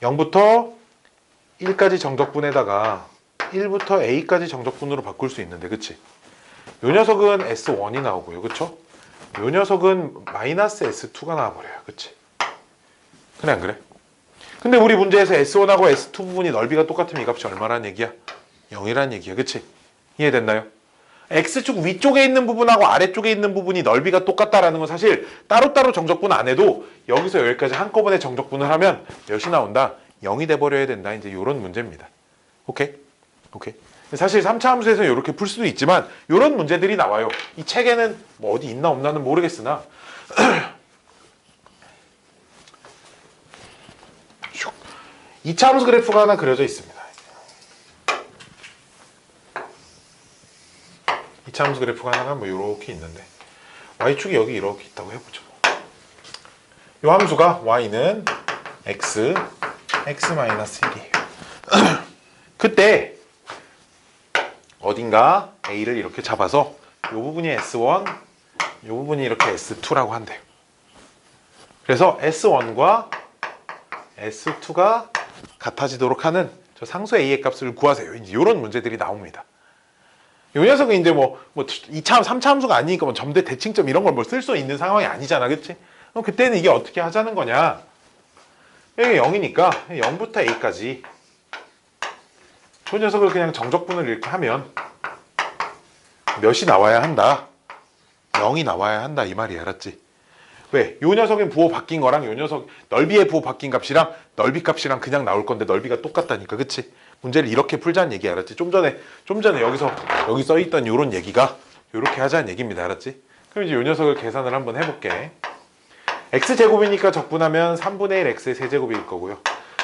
0부터 1까지 정적분에다가 1부터 A까지 정적분으로 바꿀 수 있는데 그치? 요 녀석은 S1이 나오고요 그쵸? 요 녀석은 마이너스 S2가 나와버려요 그치? 그래 안 그래? 근데 우리 문제에서 S1하고 S2 부분이 넓이가 똑같으면 이 값이 얼마라는 얘기야? 0이라는 얘기야 그치? 이해됐나요? X축 위쪽에 있는 부분하고 아래쪽에 있는 부분이 넓이가 똑같다라는 건 사실 따로따로 정적분 안 해도 여기서 여기까지 한꺼번에 정적분을 하면 몇이 나온다? 0이 돼버려야 된다. 이제 이런 문제입니다. 오케이? 사실 3차 함수에서는 이렇게 풀 수도 있지만 이런 문제들이 나와요. 이 책에는 뭐 어디 있나 없나는 모르겠으나 2차 함수 그래프가 하나 그려져 있습니다. 2차 함수 그래프가 하나가 뭐 이렇게 있는데 y축이 여기 이렇게 있다고 해보죠. 이 함수가 y는 x, x-1이에요. 그때 어딘가 a를 이렇게 잡아서 이 부분이 S1, 이 부분이 이렇게 S2라고 한대요. 그래서 S1과 S2가 같아지도록 하는 저 상수 a의 값을 구하세요. 이제 이런 문제들이 나옵니다. 이 녀석은 이제 뭐 2차, 3차 함수가 아니니까 뭐 점대 대칭점 이런 걸 뭐 쓸 수 있는 상황이 아니잖아. 그치? 그럼 그때는 이게 어떻게 하자는 거냐? 여기 0이니까 0부터 a까지 저 녀석을 그냥 정적분을 이렇게 하면 몇이 나와야 한다? 0이 나와야 한다 이 말이 알았지? 왜? 요 녀석은 부호 바뀐 거랑 요 녀석 넓이의 부호 바뀐 값이랑 넓이 값이랑 그냥 나올 건데 넓이가 똑같다니까 그치? 문제를 이렇게 풀자는 얘기 알았지? 좀 전에 여기 써있던 요런 얘기가 요렇게 하자는 얘기입니다 알았지? 그럼 이제 요 녀석을 계산을 한번 해볼게. x제곱이니까 적분하면 3분의 1 x의 세제곱일 거고요.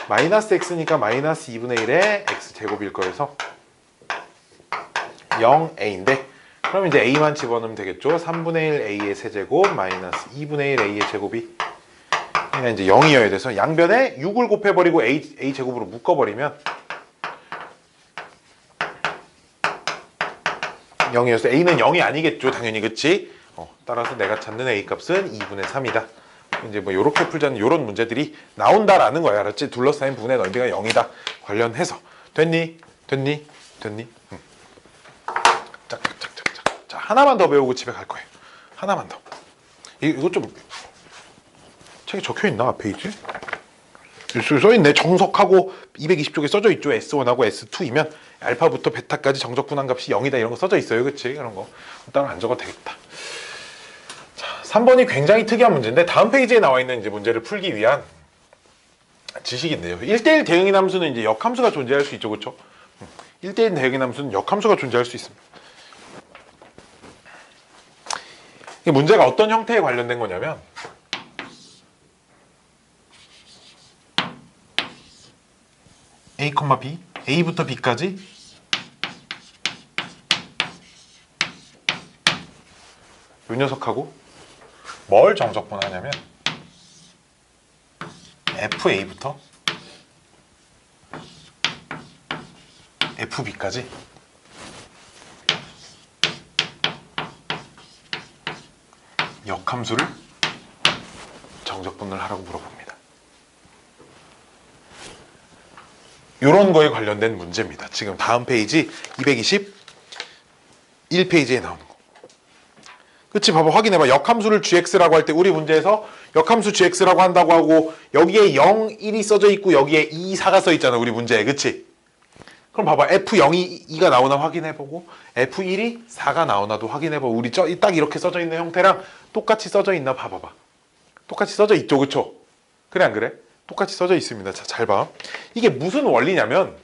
마이너스 x니까 마이너스 2분의 1의 x제곱일 거여서 0a인데 그럼 이제 a만 집어넣으면 되겠죠. 3분의 1 a의 세제곱 마이너스 2분의 1 a의 제곱이 그냥 이제 0이어야 돼서 양변에 6을 곱해버리고 a 제곱으로 묶어버리면 0이어서 a는 0이 아니겠죠 당연히 그치? 따라서 내가 찾는 a 값은 2분의 3이다. 이제 뭐 요렇게 풀자는 요런 문제들이 나온다라는 거야 알았지? 둘러싸인 부분의 넓이가 0이다 관련해서 됐니? 짝짝짝짝짝. 자 하나만 더 배우고 집에 갈 거예요. 하나만 더. 이거 좀 책에 적혀있나 앞에 있지? 써있네. 정석하고 220쪽에 써져 있죠. S1하고 S2이면 알파부터 베타까지 정적분한 값이 0이다 이런 거 써져 있어요. 그치? 그런 거 따로 안 적어도 되겠다. 자, 3번이 굉장히 특이한 문제인데 다음 페이지에 나와 있는 이제 문제를 풀기 위한 지식인데요. 1대1 대응인 함수는 이제 역함수가 존재할 수 있죠. 그렇죠? 1대1 대응인 함수는 역함수가 존재할 수 있습니다. 이 문제가 어떤 형태에 관련된 거냐면 A, B, A부터 B까지 이 녀석하고 뭘 정적분하냐면 FA부터 FB까지 역함수를 정적분을 하라고 물어봅니다. 이런 거에 관련된 문제입니다. 지금 다음 페이지 221페이지에 나오는 거. 그치? 봐봐. 확인해봐. 역함수를 gx라고 할 때 우리 문제에서 역함수 gx라고 한다고 하고 여기에 0, 1이 써져 있고 여기에 2, 4가 써 있잖아. 우리 문제에. 그치? 그럼 봐봐. F0이 2가 나오나 확인해보고 F1이 4가 나오나도 확인해보고 우리 딱 이렇게 써져 있는 형태랑 똑같이 써져 있나 봐봐봐. 똑같이 써져 있죠. 그쵸? 그래 안 그래? 똑같이 써져 있습니다. 자, 잘 봐. 이게 무슨 원리냐면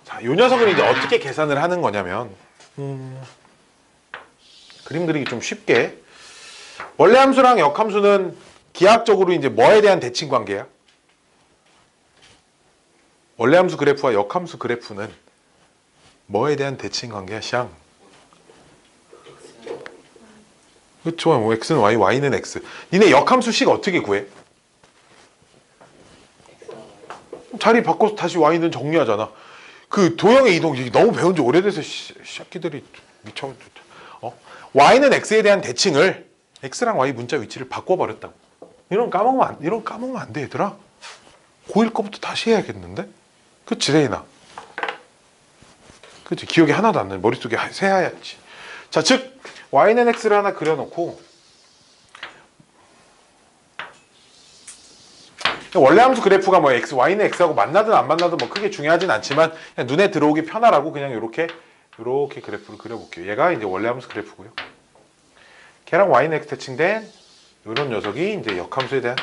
자, 요 녀석을 이제 어떻게 계산을 하는 거냐면 그림 그리기 좀 쉽게 원래 함수랑 역함수는 기하학적으로 이제 뭐에 대한 대칭 관계야? 원래 함수 그래프와 역함수 그래프는 뭐에 대한 대칭 관계야? 샹. 그쵸? 뭐 x는 y, y는 x. 니네 역함수식 어떻게 구해? 자리 바꿔서 다시 y는 정리하잖아. 그 도형의 이동 너무 배운 지 오래돼서 새끼들이 미쳐. y는 x에 대한 대칭을 x랑 y 문자 위치를 바꿔버렸다고. 이런 까먹으면 안 돼, 얘들아. 고1 거부터 다시 해야겠는데? 그치, 레이나? 그치, 기억이 하나도 안 나네. 머릿속에 새하얗지. 자, 즉 y는 x를 하나 그려놓고 원래 함수 그래프가 뭐 x, y는 x하고 만나든 안 만나든 뭐 크게 중요하진 않지만 그냥 눈에 들어오기 편하라고 그냥 이렇게 그래프를 그려볼게요. 얘가 이제 원래 함수 그래프고요. 걔랑 y는 x 대칭된 이런 녀석이 이제 역함수에 대한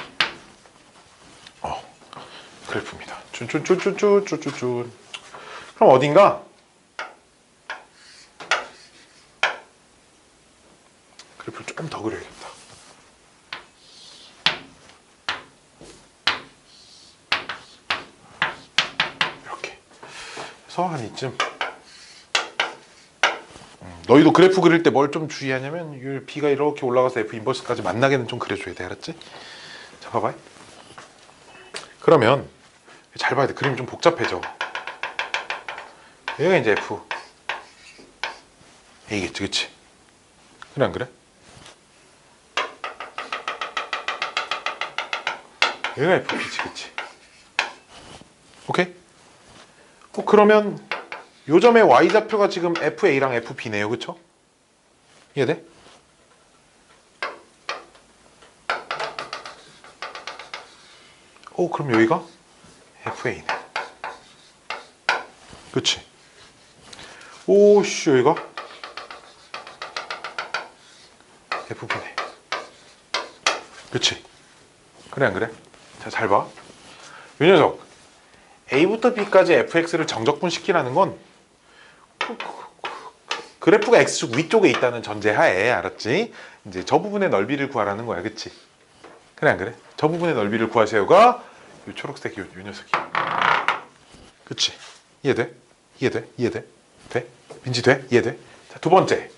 그래프입니다. 쭌쭌쭌쭌쭌쭌쭌. 그럼 어딘가 그래프를 조금 더 그려야겠다. 이렇게 해서 한 이쯤. 너희도 그래프 그릴 때 뭘 좀 주의하냐면 이 B가 이렇게 올라가서 F 인버스까지 만나게는 좀 그려줘야 돼. 알았지? 자, 봐봐. 그러면 잘 봐야 돼. 그림이 좀 복잡해져. 여기가 이제 F A겠지, 그치? 그래 안 그래? 여기가 FB지, 그치? 오케이? 그러면 요 점의 y좌표가 지금 FA랑 FB네요. 그쵸? 이해돼? 그럼 여기가 FA네. 그치? 오씨, 여기가 FB네. 그치? 그래 안 그래? 자, 잘 봐. 요 녀석 A부터 B까지 fx를 정적분 시키라는 건 그래프가 x축 위쪽에 있다는 전제하에, 알았지? 이제 저 부분의 넓이를 구하라는 거야. 그치? 그래 안 그래? 저 부분의 넓이를 구하세요가 요 초록색 요 녀석이. 그치? 이해돼? 이해돼? 이해돼? 돼? 민지 돼? 이해돼? 자, 두 번째.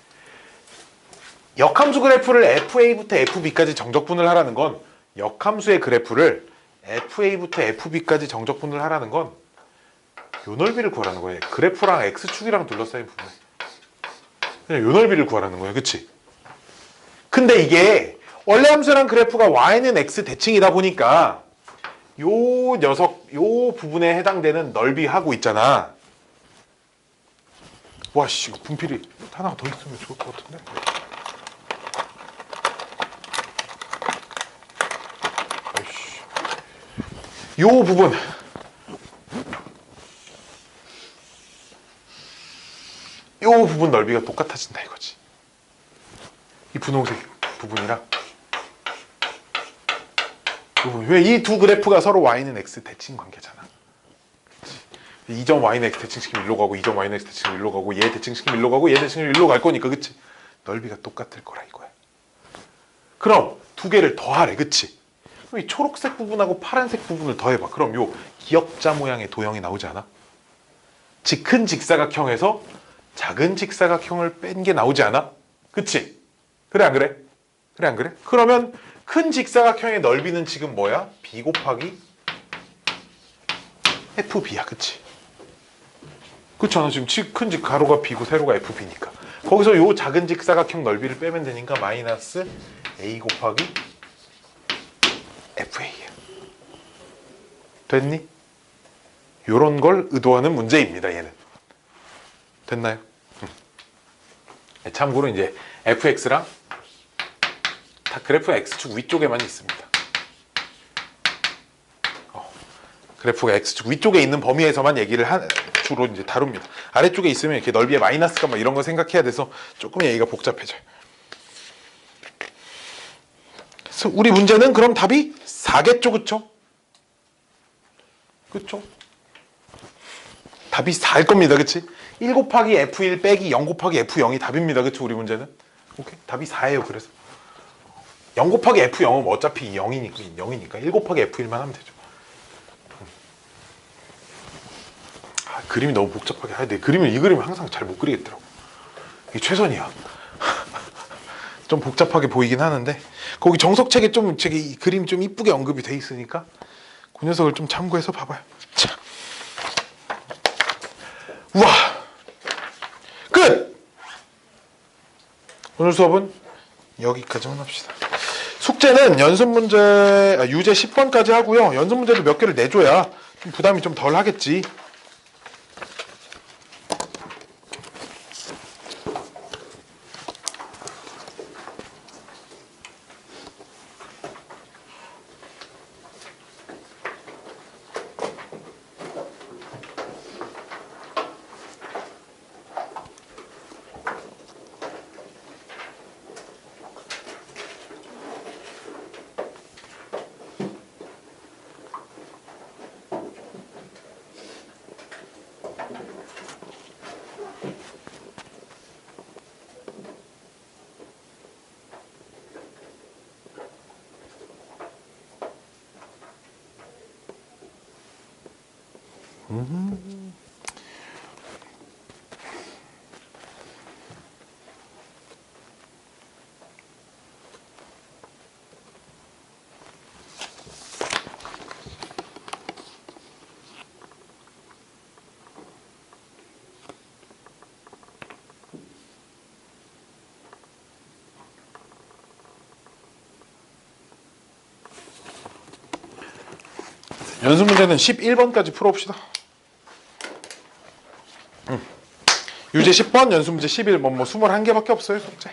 역함수 그래프를 FA부터 FB까지 정적분을 하라는 건 역함수의 그래프를 FA부터 FB까지 정적분을 하라는 건 요 넓이를 구하라는 거예요. 그래프랑 X축이랑 둘러싸인 부분. 그냥 요 넓이를 구하라는 거예요. 그치? 근데 이게 원래 함수랑 그래프가 y는 x 대칭이다 보니까 요 녀석, 요 부분에 해당되는 넓이 하고 있잖아. 와, 씨, 이거 분필이 하나 더 있으면 좋을 것 같은데? 아이씨. 요 부분 요 부분 넓이가 똑같아진다 이거지. 이 분홍색 부분이랑 왜 이 두 그래프가 서로 y는 x 대칭 관계잖아. 그치? 2점 y는 x 대칭시키면 일로 가고 2점 y는 x 대칭시키면 일로 가고 얘 대칭시키면 일로 가고 얘 대칭시키면 일로 갈 거니까 그치? 넓이가 똑같을 거라 이거야. 그럼 두 개를 더하래 그치? 그럼 이 초록색 부분하고 파란색 부분을 더해봐. 그럼 요 기역자 모양의 도형이 나오지 않아? 즉 큰 직사각형에서 작은 직사각형을 뺀 게 나오지 않아? 그치? 그래 안 그래? 그래 안 그래? 그러면 큰 직사각형의 넓이는 지금 뭐야? b 곱하기 fb야 그치? 그렇잖아. 지금 큰 직 가로가 b고 세로가 fb니까 거기서 요 작은 직사각형 넓이를 빼면 되니까 마이너스 a 곱하기 fa야. 됐니? 요런 걸 의도하는 문제입니다 얘는. 됐나요? 참고로 이제 fx랑 다 그래프가 x축 위쪽에만 있습니다. 그래프가 x축 위쪽에 있는 범위에서만 얘기를 주로 이제 다룹니다. 아래쪽에 있으면 이렇게 넓이의 마이너스가 뭐 이런 거 생각해야 돼서 조금 얘기가 복잡해져요. 그래서 우리 문제는 그럼 답이 4겠죠, 그쵸? 그쵸? 답이 4일 겁니다, 그치? 1 곱하기 f1 빼기 0 곱하기 f0이 답입니다, 그쵸? 우리 문제는? 오케이? 답이 4예요, 그래서. 0 곱하기 f0은 뭐 어차피 0이니까 1 곱하기 f1만 하면 되죠. 그림이 너무 복잡하게 해야 돼. 이 그림을 항상 잘 못 그리겠더라고. 이게 최선이야. 좀 복잡하게 보이긴 하는데 거기 정석책에 좀 이 그림 좀 이쁘게 언급이 돼 있으니까 그 녀석을 좀 참고해서 봐봐요. 자, 우와, 끝. 오늘 수업은 여기까지만 합시다. 숙제는 연습 문제 유제 10번까지 하고요. 연습 문제도 몇 개를 내줘야 좀 부담이 좀 덜 하겠지. 연습 문제는 11번까지 풀어봅시다. 유제 10번, 연습 문제 11, 21개밖에 없어요, 숙제.